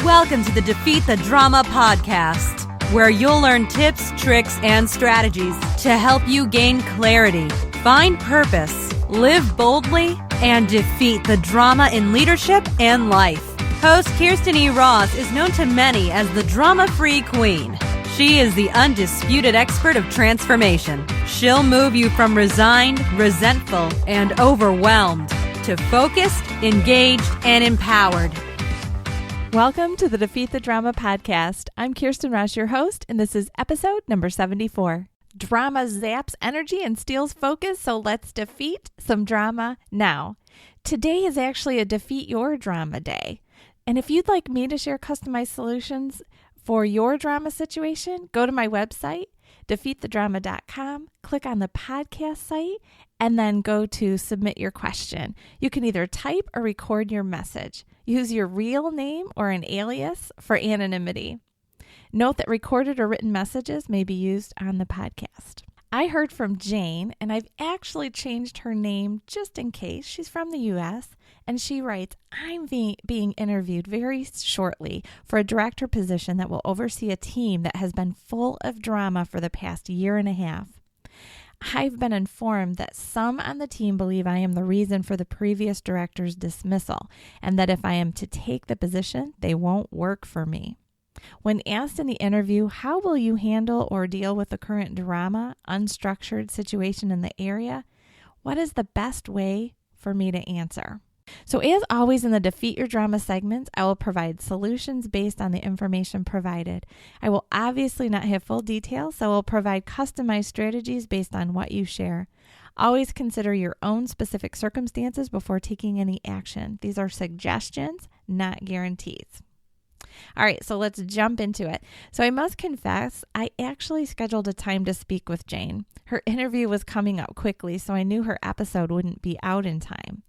Welcome to the Defeat the Drama podcast, where you'll learn tips, tricks, and strategies to help you gain clarity, find purpose, live boldly, and defeat the drama in leadership and life. Host Kirsten E. Ross is known to many as the drama-free queen. She is the undisputed expert of transformation. She'll move you from resigned, resentful, and overwhelmed to focused, engaged, and empowered. Welcome to the Defeat the Drama podcast. I'm Kirsten Ross, your host, and this is episode number 74. Drama zaps energy and steals focus, so let's defeat some drama now. Today is actually a Defeat Your Drama Day. And if you'd like me to share customized solutions for your drama situation, go to my website, defeatthedrama.com, click on the podcast site, and then go to submit your question. You can either type or record your message. Use your real name or an alias for anonymity. Note that recorded or written messages may be used on the podcast. I heard from Jane, and I've actually changed her name just in case. She's from the U.S., and she writes, I'm being interviewed very shortly for a director position that will oversee a team that has been full of drama for the past year and a half. I've been informed that some on the team believe I am the reason for the previous director's dismissal, and that if I am to take the position, they won't work for me. When asked in the interview, how will you handle or deal with the current drama, unstructured situation in the area? What is the best way for me to answer? So as always in the Defeat Your Drama segments, I will provide solutions based on the information provided. I will obviously not have full details, so I will provide customized strategies based on what you share. Always consider your own specific circumstances before taking any action. These are suggestions, not guarantees. All right, so let's jump into it. So I must confess, I actually scheduled a time to speak with Jane. Her interview was coming up quickly, so I knew her episode wouldn't be out in time.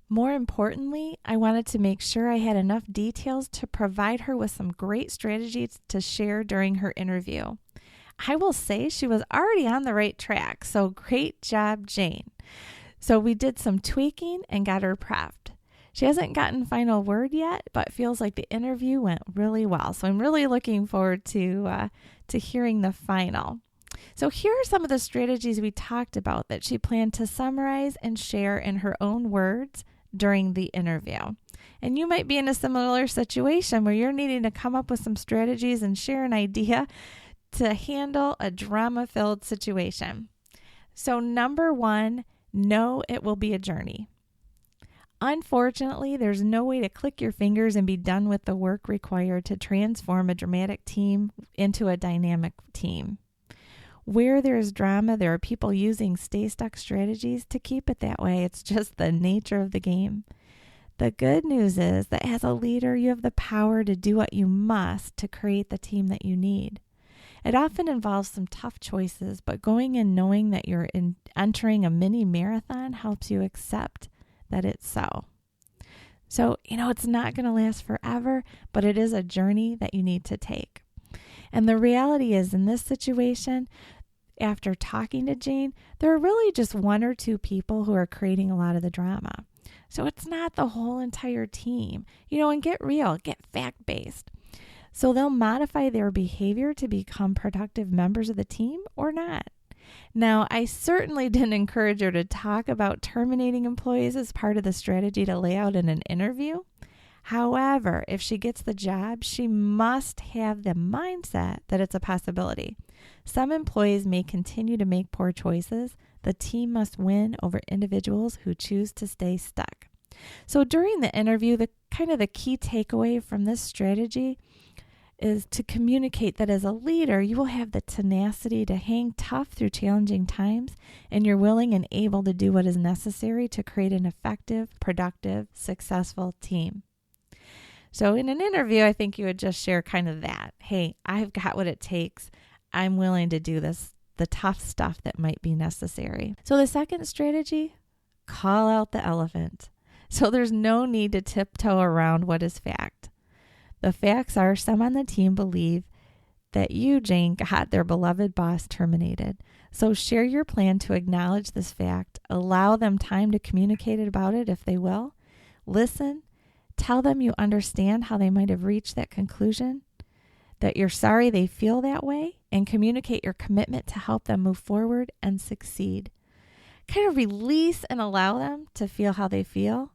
More importantly, I wanted to make sure I had enough details to provide her with some great strategies to share during her interview. I will say she was already on the right track, so great job, Jane. So we did some tweaking and got her prepped. She hasn't gotten final word yet, but feels like the interview went really well. So I'm really looking forward to hearing the final. So here are some of the strategies we talked about that she planned to summarize and share in her own words during the interview. And you might be in a similar situation where you're needing to come up with some strategies and share an idea to handle a drama-filled situation. So number one, know it will be a journey. Unfortunately, there's no way to click your fingers and be done with the work required to transform a dramatic team into a dynamic team. Where there's drama, there are people using stay-stuck strategies to keep it that way. It's just the nature of the game. The good news is that as a leader, you have the power to do what you must to create the team that you need. It often involves some tough choices, but going in knowing that you're entering a mini marathon helps you accept that it's so. So, it's not going to last forever, but it is a journey that you need to take. And the reality is, in this situation, after talking to Jane, there are really just one or two people who are creating a lot of the drama. So it's not the whole entire team, and get real, get fact-based. So they'll modify their behavior to become productive members of the team or not. Now, I certainly didn't encourage her to talk about terminating employees as part of the strategy to lay out in an interview. However, if she gets the job, she must have the mindset that it's a possibility. Some employees may continue to make poor choices. The team must win over individuals who choose to stay stuck. So during the interview, the key takeaway from this strategy is to communicate that as a leader, you will have the tenacity to hang tough through challenging times, and you're willing and able to do what is necessary to create an effective, productive, successful team. So in an interview, I think you would just share kind of that. Hey, I've got what it takes. I'm willing to do this, the tough stuff that might be necessary. So the second strategy, call out the elephant. So there's no need to tiptoe around what is fact. The facts are some on the team believe that you, Jane, got their beloved boss terminated. So share your plan to acknowledge this fact. Allow them time to communicate about it if they will. Listen, Tell them you understand how they might have reached that conclusion, that you're sorry they feel that way, and communicate your commitment to help them move forward and succeed. Kind of release and allow them to feel how they feel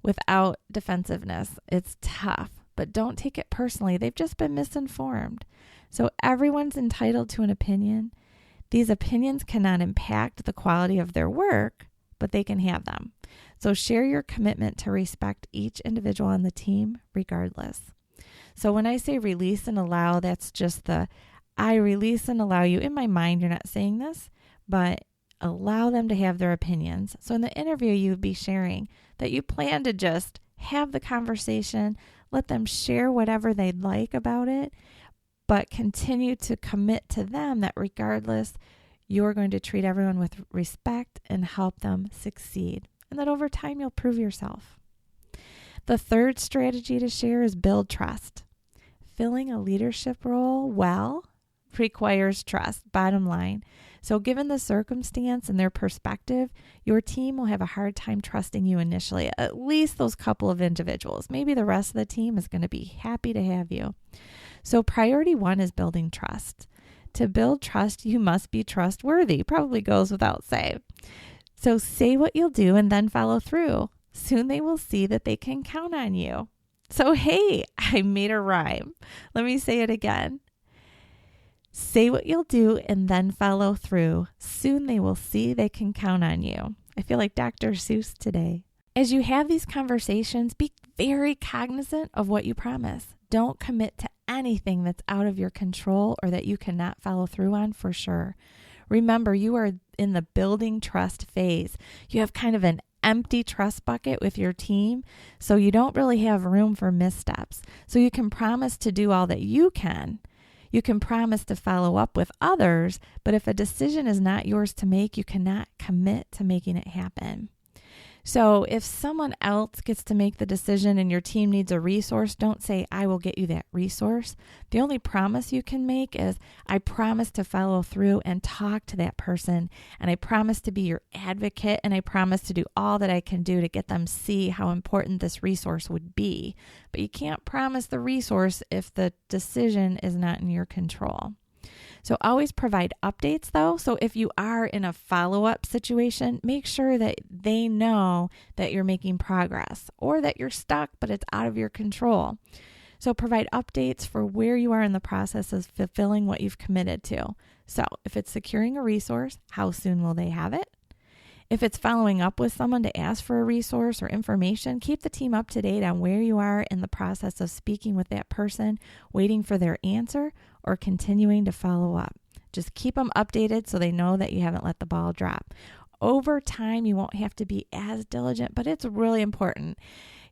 without defensiveness. It's tough, but don't take it personally. They've just been misinformed. So everyone's entitled to an opinion. These opinions cannot impact the quality of their work, but they can have them. So share your commitment to respect each individual on the team regardless. So when I say release and allow, that's just I release and allow you. In my mind, you're not saying this, but allow them to have their opinions. So in the interview, you would be sharing that you plan to just have the conversation, let them share whatever they'd like about it, but continue to commit to them that regardless, you're going to treat everyone with respect and help them succeed. And that over time, you'll prove yourself. The third strategy to share is build trust. Filling a leadership role well requires trust, bottom line. So given the circumstance and their perspective, your team will have a hard time trusting you initially, at least those couple of individuals. Maybe the rest of the team is going to be happy to have you. So priority one is building trust. To build trust, you must be trustworthy. Probably goes without saying. So say what you'll do and then follow through. Soon they will see that they can count on you. So hey, I made a rhyme. Let me say it again. Say what you'll do and then follow through. Soon they will see they can count on you. I feel like Dr. Seuss today. As you have these conversations, be very cognizant of what you promise. Don't commit to anything that's out of your control or that you cannot follow through on for sure. Remember, you are in the building trust phase. You have kind of an empty trust bucket with your team, so you don't really have room for missteps. So you can promise to do all that you can. You can promise to follow up with others, but if a decision is not yours to make, you cannot commit to making it happen. So if someone else gets to make the decision and your team needs a resource, don't say, I will get you that resource. The only promise you can make is, I promise to follow through and talk to that person, and I promise to be your advocate, and I promise to do all that I can do to get them see how important this resource would be. But you can't promise the resource if the decision is not in your control. So always provide updates though. So if you are in a follow-up situation, make sure that they know that you're making progress or that you're stuck, but it's out of your control. So provide updates for where you are in the process of fulfilling what you've committed to. So if it's securing a resource, how soon will they have it? If it's following up with someone to ask for a resource or information, keep the team up to date on where you are in the process of speaking with that person, waiting for their answer, or continuing to follow up. Just keep them updated so they know that you haven't let the ball drop. Over time, you won't have to be as diligent, but it's really important.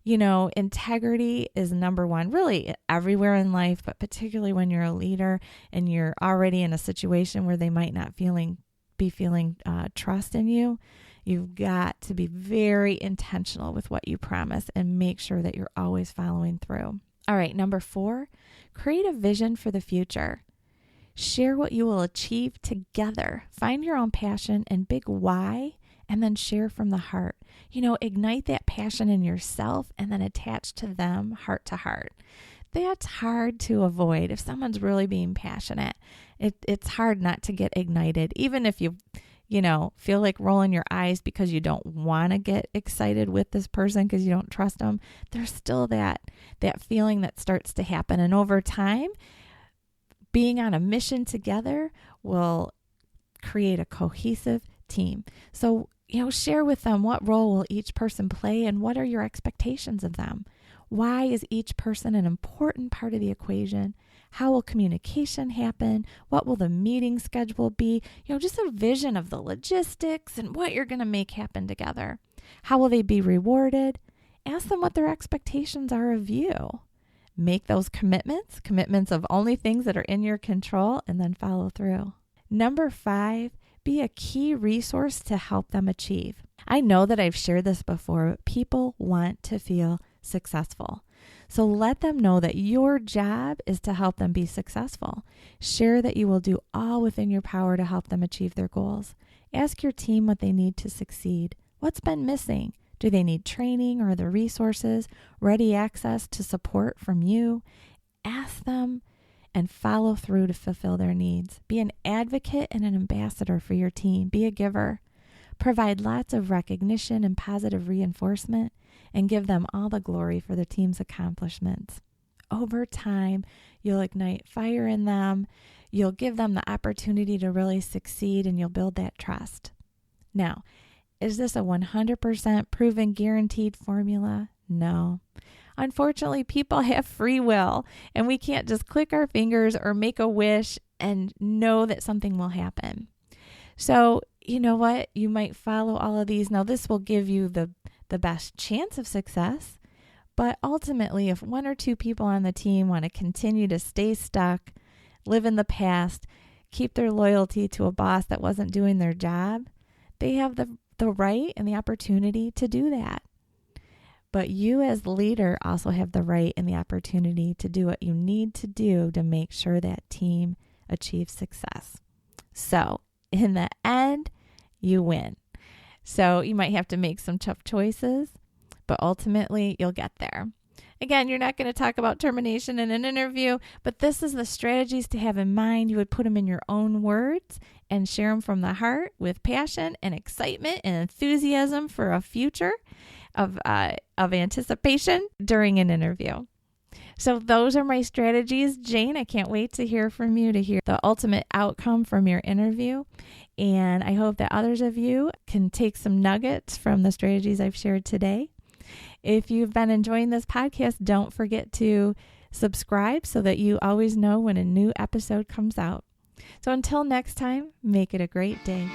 You know, integrity is number one, really everywhere in life, but particularly when you're a leader and you're already in a situation where they might not be feeling trust in you. You've got to be very intentional with what you promise and make sure that you're always following through. All right, number 4, create a vision for the future. Share what you will achieve together. Find your own passion and big why, and then share from the heart. You know, ignite that passion in yourself and then attach to them heart to heart. That's hard to avoid. If someone's really being passionate, it's hard not to get ignited. Even if you feel like rolling your eyes because you don't want to get excited with this person because you don't trust them, there's still that feeling that starts to happen. And over time, being on a mission together will create a cohesive team. So, share with them what role will each person play and what are your expectations of them. Why is each person an important part of the equation? How will communication happen? What will the meeting schedule be? Just a vision of the logistics and what you're going to make happen together. How will they be rewarded? Ask them what their expectations are of you. Make those commitments of only things that are in your control, and then follow through. Number 5, be a key resource to help them achieve. I know that I've shared this before, but people want to feel successful. So let them know that your job is to help them be successful. Share that you will do all within your power to help them achieve their goals. Ask your team what they need to succeed. What's been missing? Do they need training or the resources, ready access to support from you? Ask them and follow through to fulfill their needs. Be an advocate and an ambassador for your team. Be a giver. Provide lots of recognition and positive reinforcement, and give them all the glory for the team's accomplishments. Over time, you'll ignite fire in them. You'll give them the opportunity to really succeed, and you'll build that trust. Now, is this a 100% proven guaranteed formula? No. Unfortunately, people have free will, and we can't just click our fingers or make a wish and know that something will happen. So, you know what? You might follow all of these. Now, this will give you the best chance of success, but ultimately, if one or two people on the team want to continue to stay stuck, live in the past, keep their loyalty to a boss that wasn't doing their job, they have the right and the opportunity to do that. But you as the leader also have the right and the opportunity to do what you need to do to make sure that team achieves success. So in the end, you win. So you might have to make some tough choices, but ultimately you'll get there. Again, you're not going to talk about termination in an interview, but this is the strategies to have in mind. You would put them in your own words and share them from the heart with passion and excitement and enthusiasm for a future of anticipation during an interview. So those are my strategies. Jane, I can't wait to hear from you, to hear the ultimate outcome from your interview. And I hope that others of you can take some nuggets from the strategies I've shared today. If you've been enjoying this podcast, don't forget to subscribe so that you always know when a new episode comes out. So until next time, make it a great day.